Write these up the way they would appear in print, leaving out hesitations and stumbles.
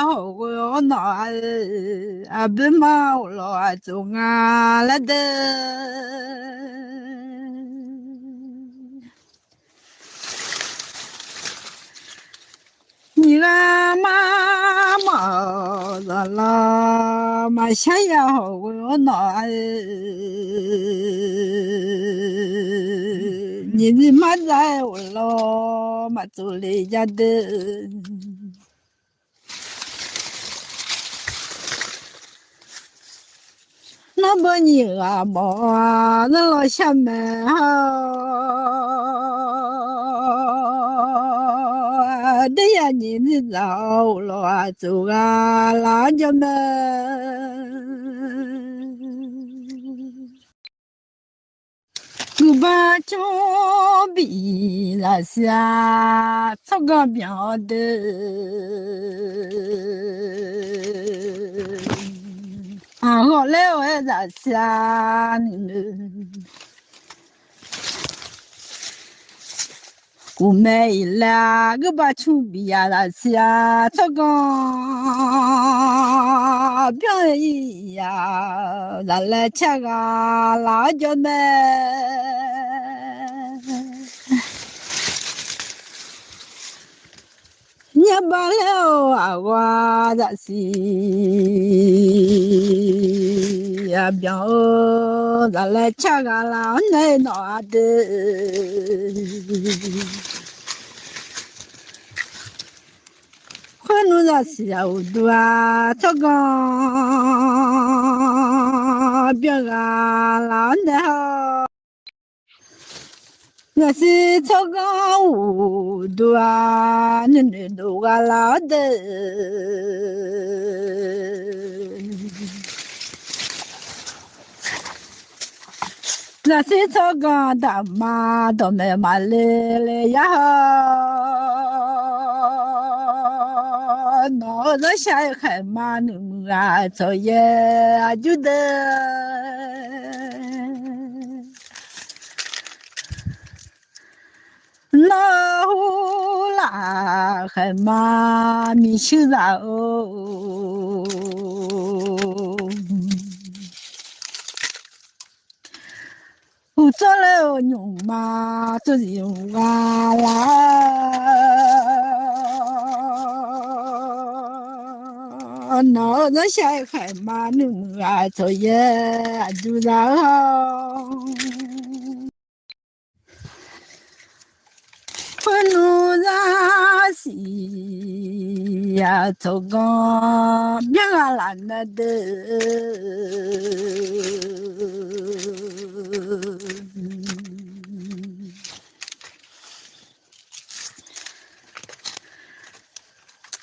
好我那阿不嘛我老中啊了的，你个妈妈的啦嘛想要好我那你的妈在我老嘛做了家的。那么你啊嘛，那老乡们好，对呀，你走了走啊，老家们，我把脚比那下，做个标的。后来我在想，我没了，我把手臂呀那下，这个表演呀，来吃个辣椒们。你把了啊，我的心呀，表咱来吃个老奶奶的，可能那是要多这个表啊老奶奶。那是草冈五多啊，你都个老的。那是草冈大妈都没嘛来呀，那个小孩嘛，你啊，作业就得。老啦还嘛米修啥哦？我做了牛嘛，做牛啊啦，那个小孩嘛，你啊作业就啥好？可能那是呀，做个别个懒得的，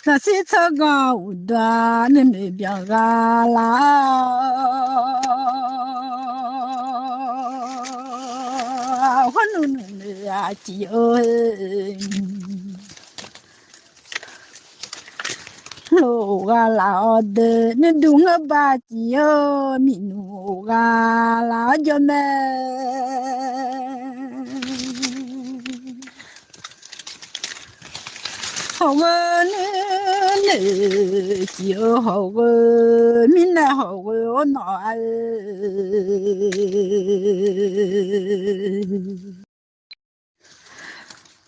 那是做个无端的没别个啦。我努努啊，只路个老的，你懂个吧？只有米路个老家们，好个你就好个，闽南好个那。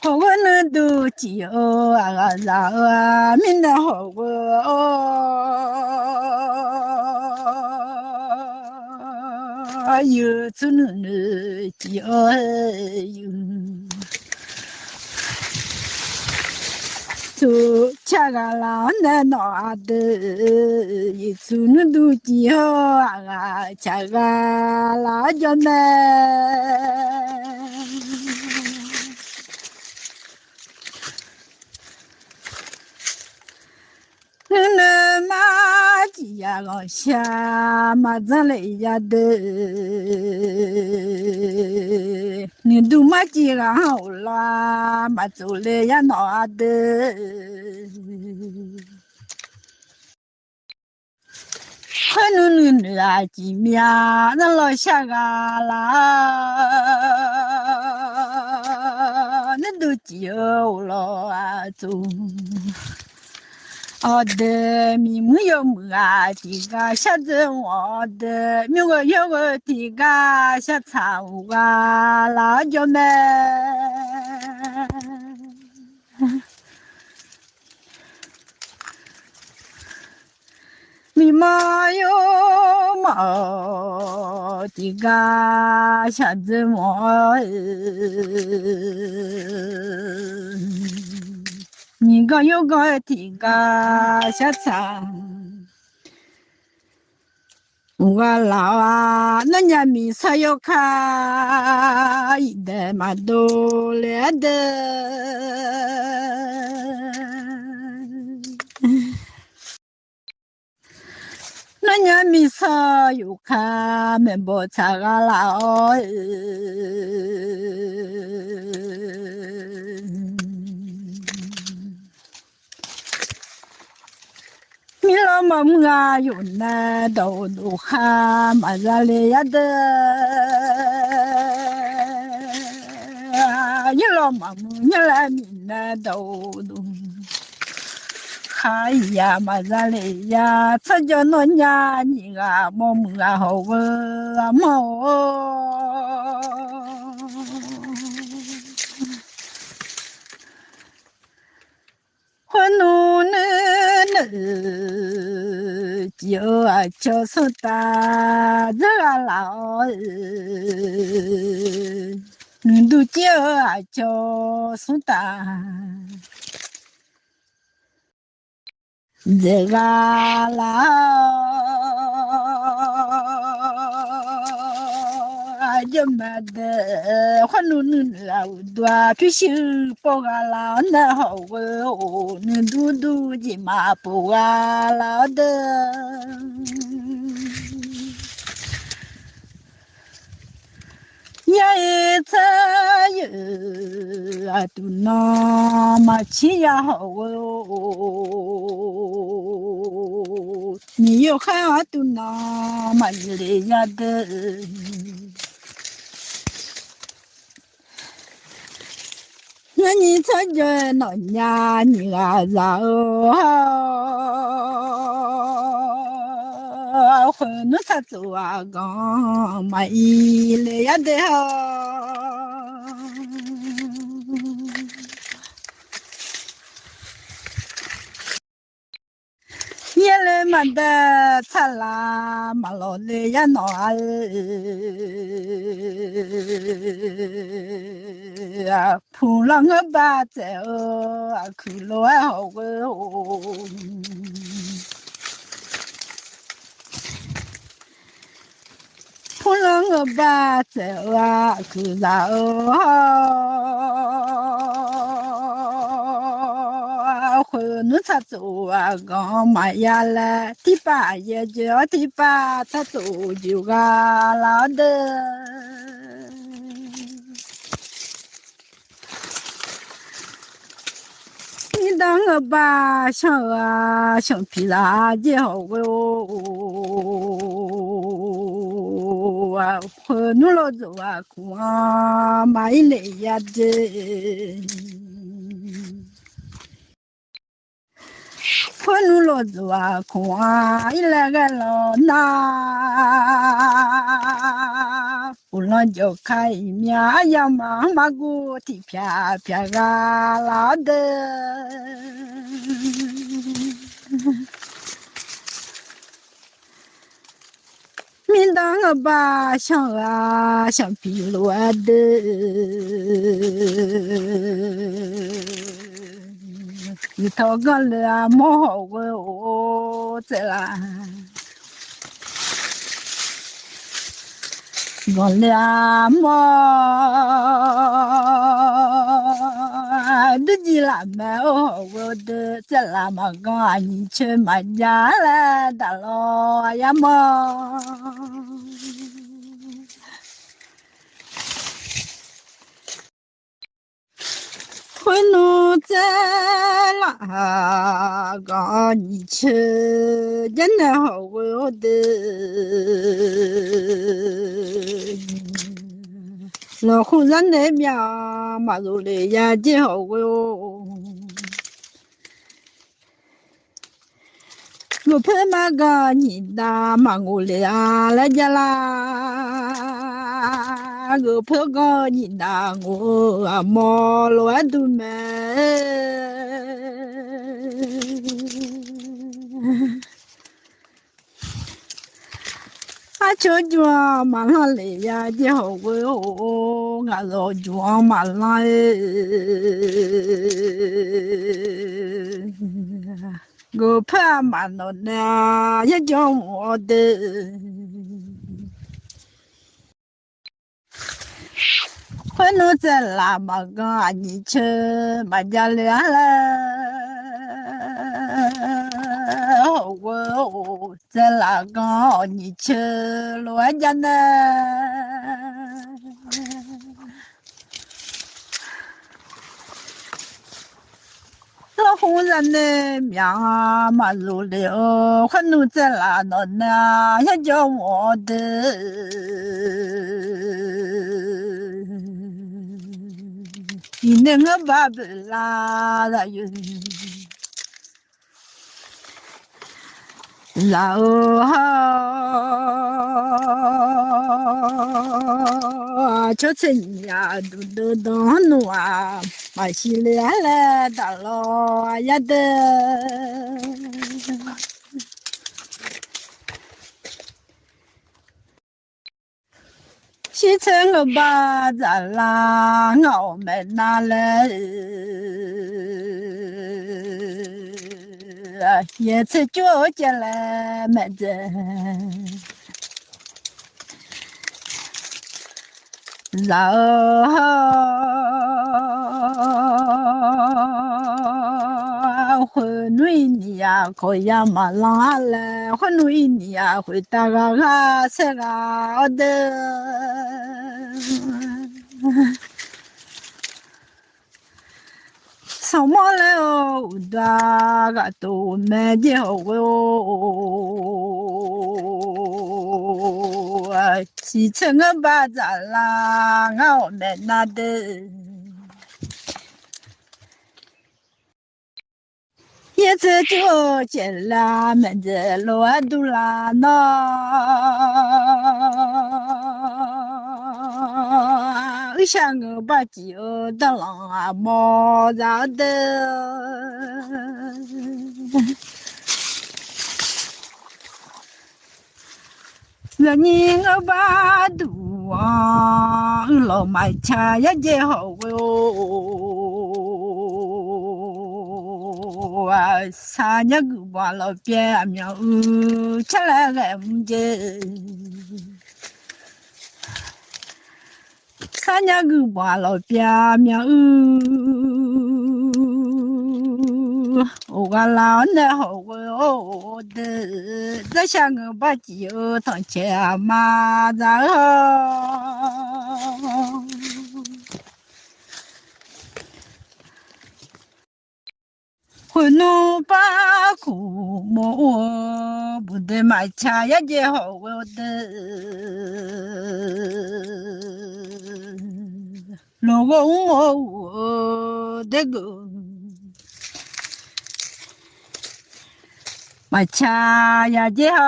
好个那都只有啊啊，闽南好个哦，有村那只有有。就吃个老奶奶的，一村都只有啊，吃个老家们。那马吉呀，我下马子来呀的，你都马吉个好啦，马走来呀那的，可能你啊吉面那老下个啦，那都叫了啊走。的名目有么啊？这个小子我的名我有个这个小草啊，老舅们。你妈哟妈，这个小子我，你个有个这个小草，我老啊，那家米菜要看一袋嘛多来的。那年米色有看门不擦个老，米老妈妈有那都哈马扎里呀的，你老妈妈你来米那都。哎呀，马扎嘞呀，这叫那伢你啊，么么啊好啊么。我努呢就啊就是打这个老，你都就啊就是打。这个老就没得，我努老多，必须不个老那好哦，你嘟嘟的嘛不个老的。呀一次有啊，都那么气呀好哦，你有看啊都那么累呀的，那你参加那呀你啊咋哦？混弄他走啊，刚买一来呀的哈。原来嘛的擦啦嘛老的呀闹啊，碰了我爸在哦，去了好哦。碰了我爸在啊，去啥哦？回弄他走啊，刚买呀嘞，第八也叫第八，他走就啊老的。你当我爸想啊想皮拉也好哦啊，回弄了走啊，光买来呀的。我努了子啊，空啊，一来个老那，不能就看一面呀嘛嘛个的撇撇啊老的，明当我把想啊想皮罗的。一头个了么好我在啦，我了么的几啦么我的在啦么个你去买家了的咯呀么。回路在哪个你去真的好我的，老湖人那边马路里也就好我。我拍马个你大马我俩来家啦，我拍个你大我啊毛乱都没。啊，就叫马上来呀，你好我哦，俺老叫马上我怕马老呢，也叫我的。我弄在喇嘛个你去马家凉了，我在哪个你去乱家呢？老红人的命啊，马路了，我弄在哪呢？也叫我的。你那个爸爸啦啦哟，然后就是你呀，都弄啊，马西来了，大老呀的。西城个巴扎啦，我们拿来，也是就进来么子，然后回内你呀，可呀嘛拉来，回内你呀，回大个个谁个的。什么了？大个都没叫我，西城个巴扎啦，我没拿的。也这就进了门子乱都啦那，像个把酒的浪啊毛着的，人我把肚啊老买茶也接好哟。三年个把老边苗起来来唔接，三年个把老边苗我老那好我的，这像个把酒当钱嘛然后。回农把苦么不得买茶也接好我的，老公我的个买茶也接好，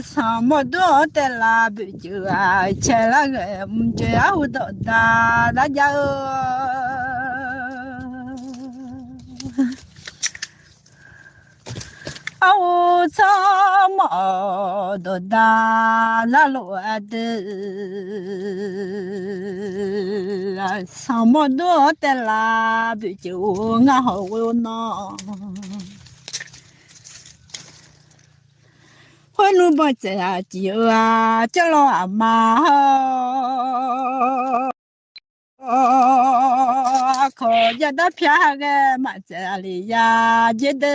什么多的啦不就啊，吃那个唔就好多大家我怎么都大了落的，什么多的啦不就我好呢？我努把这酒啊，叫了阿妈可家的偏个嘛这里呀，觉得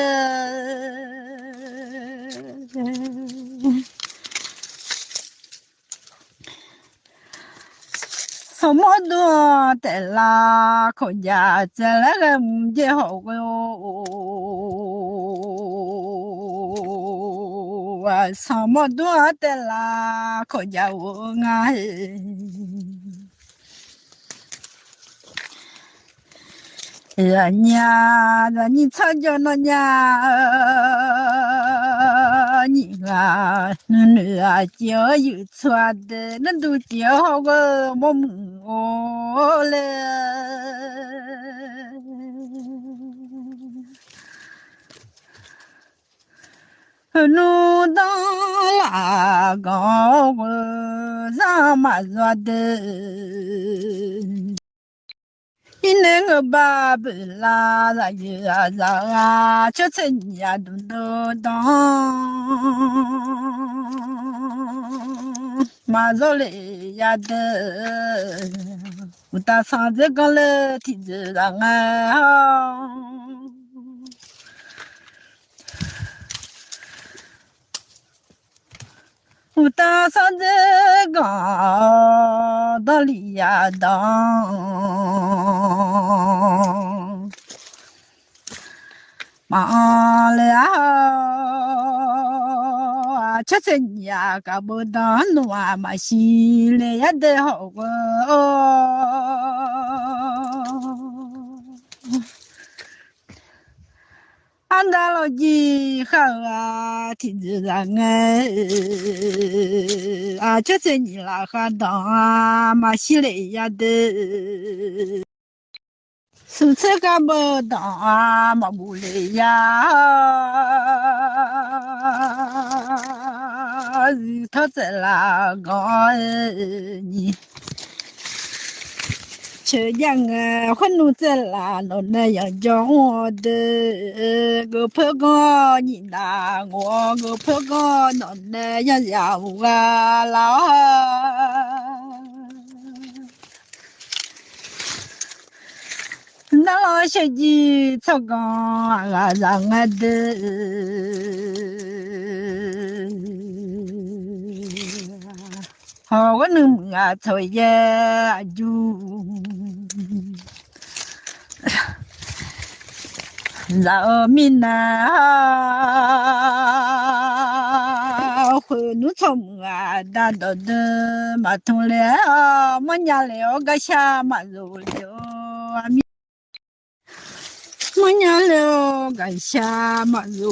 什么多的啦，可家这那个唔接好哟。什么多的啦，可家我爱。娘，让你吵叫那娘，你啊，女啊叫有错的，那都叫我么么了。路到哪个我让马说的。你那个爸爸啦，那也啊，就趁你呀都当，马上来呀的，我打上这个了，天子上啊。我打上这个道理呀当，忙了吃吃呀搞不当弄啊嘛心里也得好俺大老几好啊，天子上吃吃你啦哈当啊嘛心里也得。手指干不当啊，嘛不来呀，日头在那个你，秋天啊，混弄在那那样叫我的，我婆个你拿我婆个那样呀我老。那老小鸡草缸啊让啊的，好我能啊草也就，老民呐，回农草啊打到的马桶了，么家了个下马肉了。我娘了个下马肉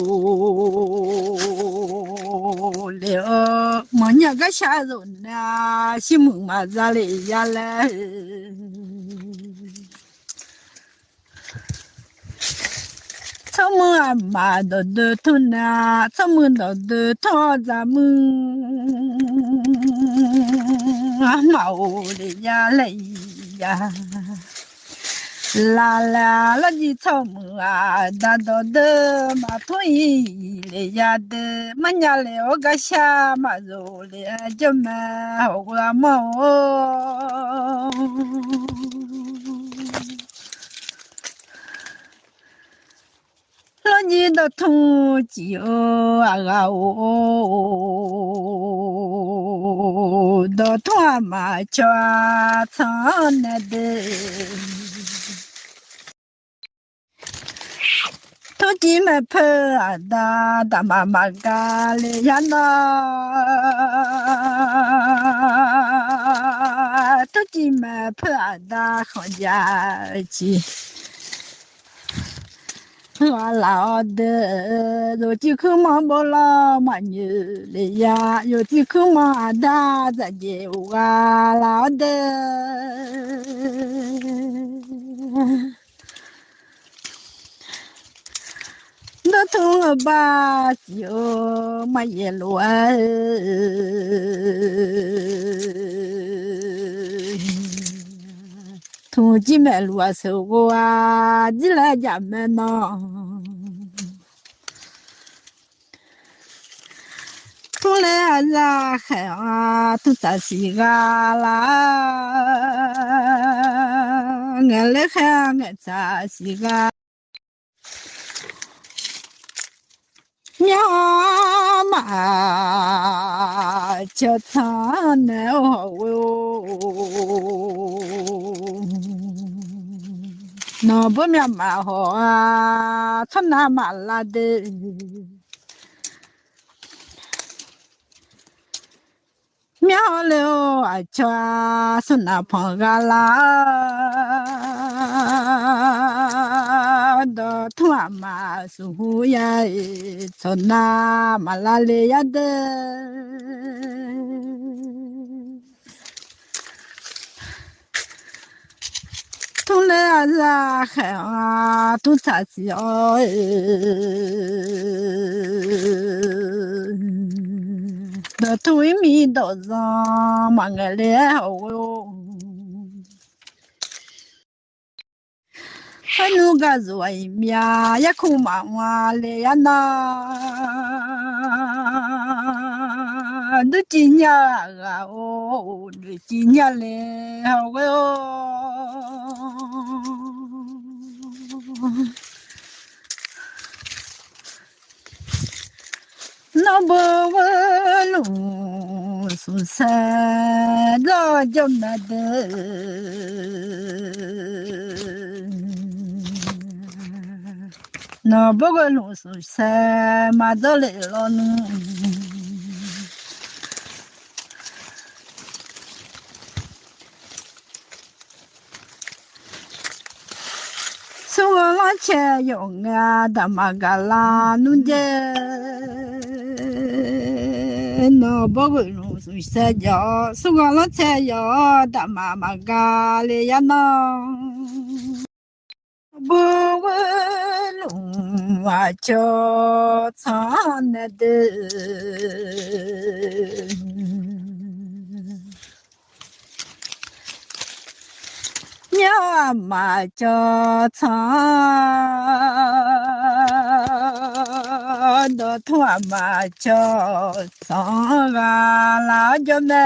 了，我娘个下肉呢，西蒙嘛咋来呀嘞？草木啊嘛都头呢，草木都头咱们啊嘛我的呀嘞呀。啦啦啦的草木啊，大道的马头一嘞呀的，么家嘞我个下马肉嘞，就么我么。老你的土酒啊哦，的土嘛叫长那的。土鸡么破啊哒哒妈妈嘎嘞呀那，土鸡么破啊哒好家去，我老的有几口忙不了嘛牛嘞呀，有几口忙啊哒咱就我老的。那头我把酒嘛也乱，土鸡们乱手我啊，你来家门呢？出来啊海啊，都咋西啊啦？俺来海俺咋西啊？娘嘛，叫他那哦，那不面嘛好啊，他那嘛拉的，苗了啊，叫是那碰个啦。突然嘛苏呀从那马拉里亚的。从来是海啊，都差些哦，那对面岛上嘛个来好哟，还弄个做一面也可嘛哇来呀那，都今年啊哦，都今年来好哟。那不问路是啥，那就没得。那不问路是啥，马到来了呢。手往前用啊，他妈个啦，弄的。那不会弄出啥叫，手往前要，他妈妈个来呀那。不会弄啊，叫唱那的。鸟嘛叫唱，那兔嘛叫唱啊，那叫咩？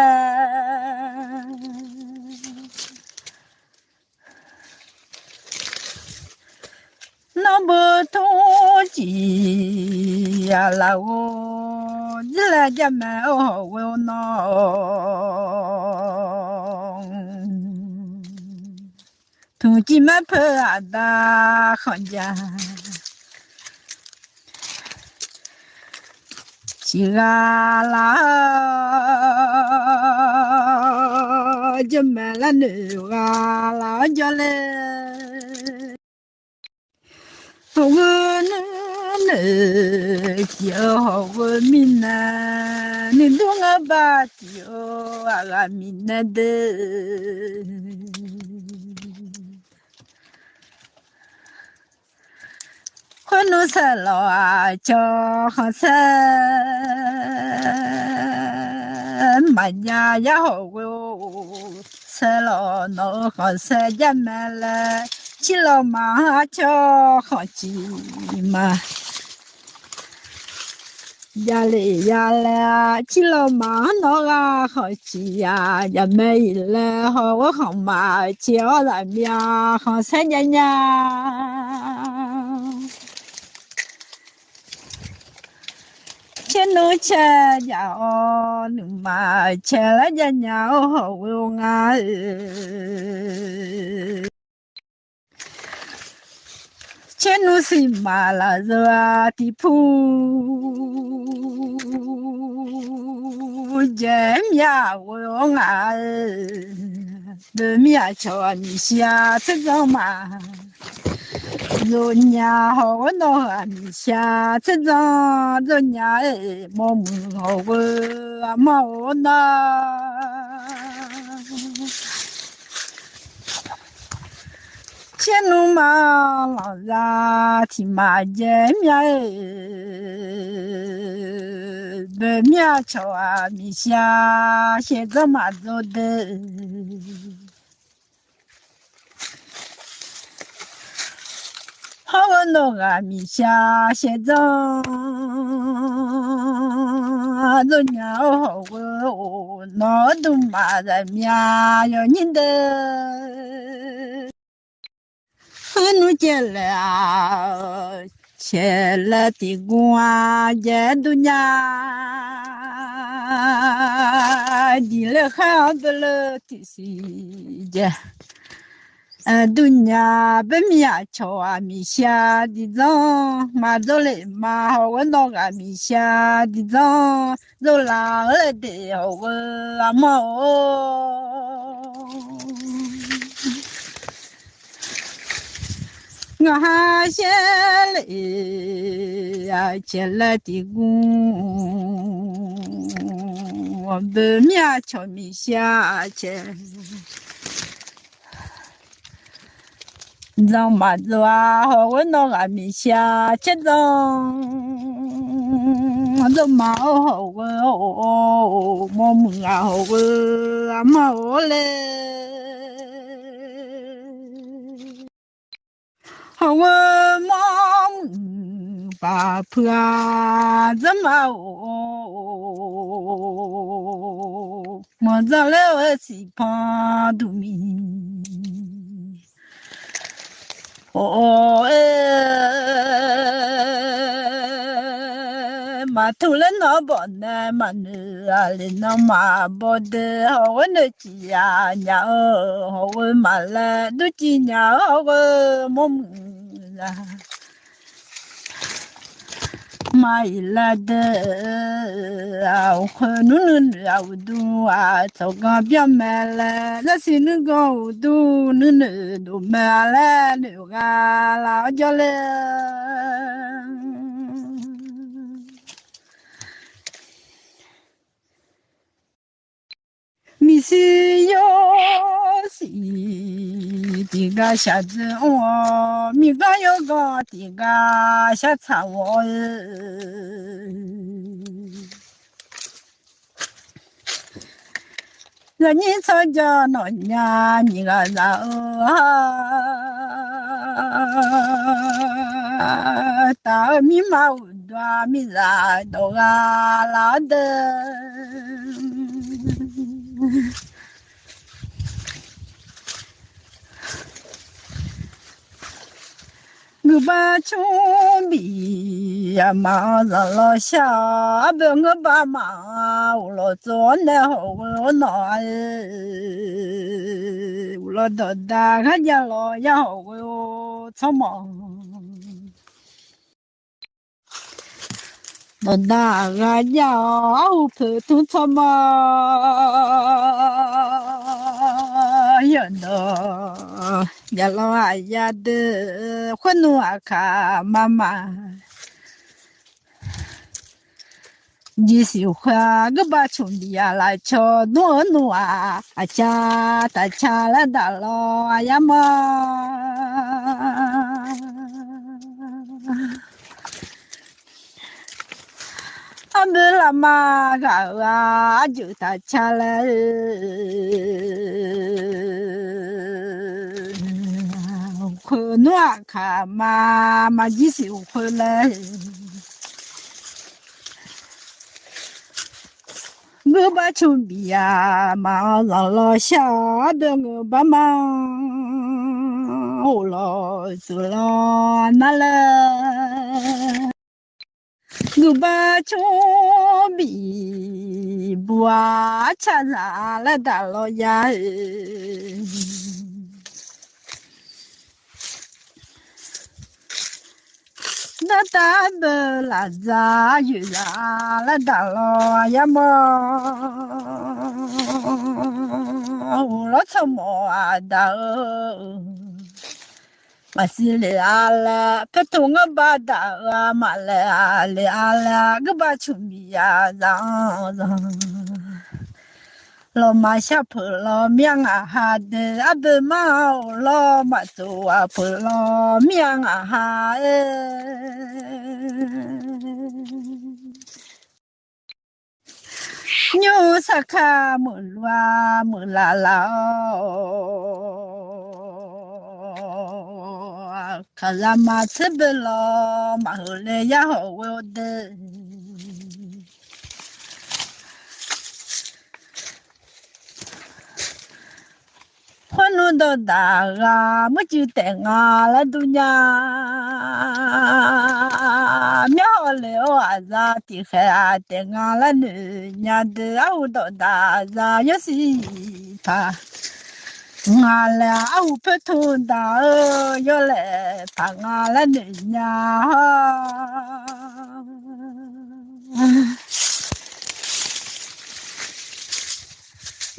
那不同鸡呀，那我你来叫咩？哦，我孬。同志们拍啊的行家，起啊啦，就买了牛啊啦叫嘞，我呢叫我民呐，你懂我吧？叫啊民呐的。可能是老啊，叫好些，满家也好哟，吃了那好些也买了，起了马叫好几嘛，呀嘞呀嘞，起了马那个好几呀，也买了好我好嘛，叫人面好些人呀。钱农钱呀哦，你妈钱了人家好用啊！钱农是马拉热啊地铺，人呀我用啊，人面瞧啊你下这种嘛。人家好弄啊，米下这张人家哎，毛木好个啊毛那，前路嘛老ra thì mà dễ mẹ về mẹ cho à mi xa sẽ cho mà rồi đấy. Hãy subscribe cho kênh Ghiền Mì Gõ để không bỏ lỡ những video hấp dẫn. Dunia bemia choa misha dizon ma dole ma hawa noga misha dizon zola le de hawa ama o 我还想嘞呀，进来的工，我不面朝米下去，让马子哇，我那个米下去我都毛好个哦，毛木啊好个啊毛嘞。好我忙把破怎么哦？我找了我西旁都米哦马头了那包呢马女啊哩那马包的好我那鸡呀娘好我马了都鸡娘好我么啊。马伊拉的啊，我努啊，我都啊，早刚别买了，那是那个我都都买了，那个老家了。你是要是的个小子哦，米个有个的个小草哦。人家吵架闹呀，你个人啊，大米嘛无多米啥多啊老的。我把穷逼呀忙上了下，不我把忙我老做那好我那我老到大看见了也好我操忙，到大个家我普通操忙呀那。呀老啊呀的，混弄啊卡妈妈，你喜欢个把兄弟呀来瞧诺诺啊，啊家他家来打了啊呀妈，俺们老妈个啊就他家来。可暖看妈妈一手回来，我把穷逼呀忙让老下的我把忙我老走了哪了，我把穷逼不啊cha ra了大老呀。那大的那咋有呀？那大了呀么？我老草么啊大哦，我是里啊啦，他同我把大啊嘛来里啊啦，个把穷米呀让。老马下坡老命啊哈的阿不嘛老马走啊坡老命啊哈牛萨卡木鲁啊木啦啦哦，卡拉马吃不了马后来也好我的。欢乐到大啊，我就带啊了都呀，苗了啊啥的还啊带啊了女伢的啊我到大啊也是怕，啊了啊我不同大哦要来怕啊了女伢。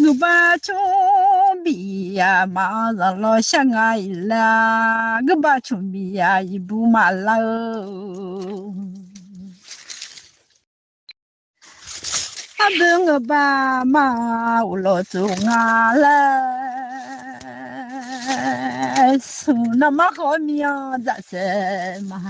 我把穷比呀马上老乡啊伊拉，我把穷比呀一步马拉哦。阿本我把马我老走啊啦，送那么好命咋什么？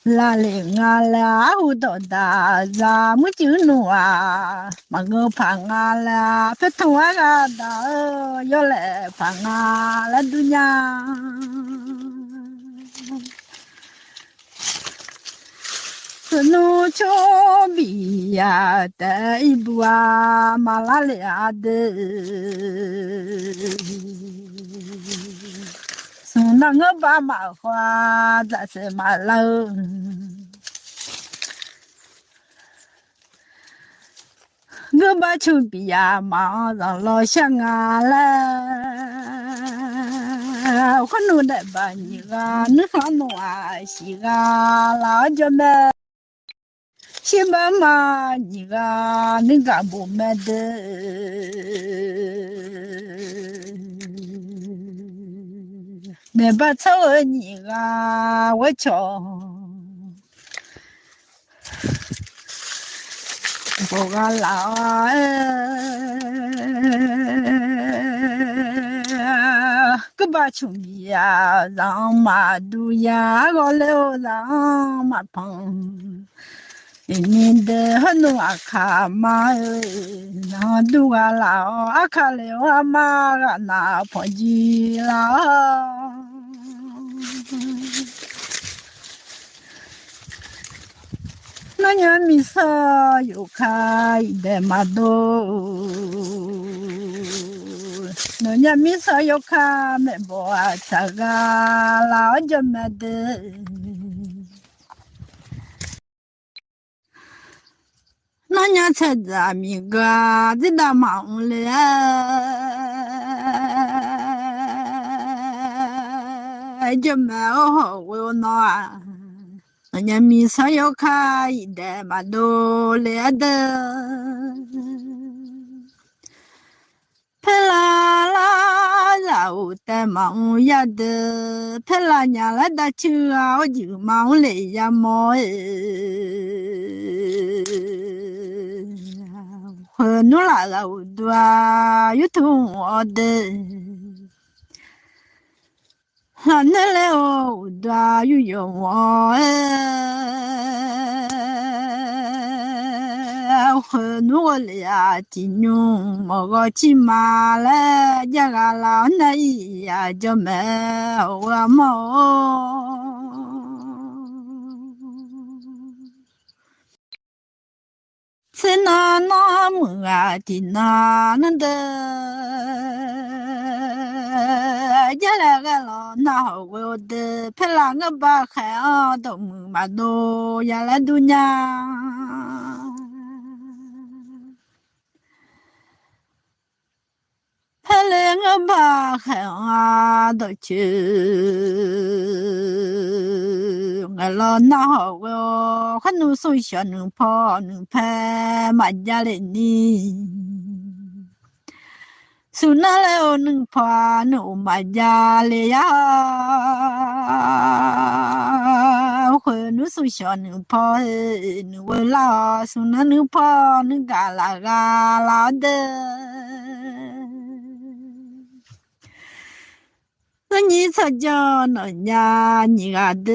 拉铃啊啦，我到达咱们就弄啊，嘛我怕啊啦，别痛啊个的，要来怕啊啦都呀。农村比呀的一步啊，马拉俩的，送那个把马花咋是马老？我把丘比呀马上老乡啊啦，我弄的把你啊，你看弄啊西啊，老家们。西妈妈，你个那个不买的，那把草你个我瞧，我个老个把穷逼呀，让马肚呀，我了让马碰。你的很多阿卡嘛，那都阿老阿卡了阿妈个那破鸡啦，那年米色有开的嘛多，那年米色有开没不阿查个老就没得。那年才子啊，米哥，这大忙了，就没好我那啊。那年米上要开一代嘛多来的，佩拉拉然后带忙呀的，佩拉娘来打球啊，我就忙来呀忙和努拉拉我多啊，有痛我的。那来哦，多有用我和努我俩金牛莫个骑马来，家个老那一呀就没我么。是那么啊的那的，家那个老那好我的，陪那个把孩儿都嘛多呀来度呀。陪那个把孩儿都去，我老那好我，还能送小能跑能拍马家的呢。送那来我能跑能马家的呀，会能送小能跑能为老送那能跑能嘎啦嘎啦的。那你才叫那呀，你啊的。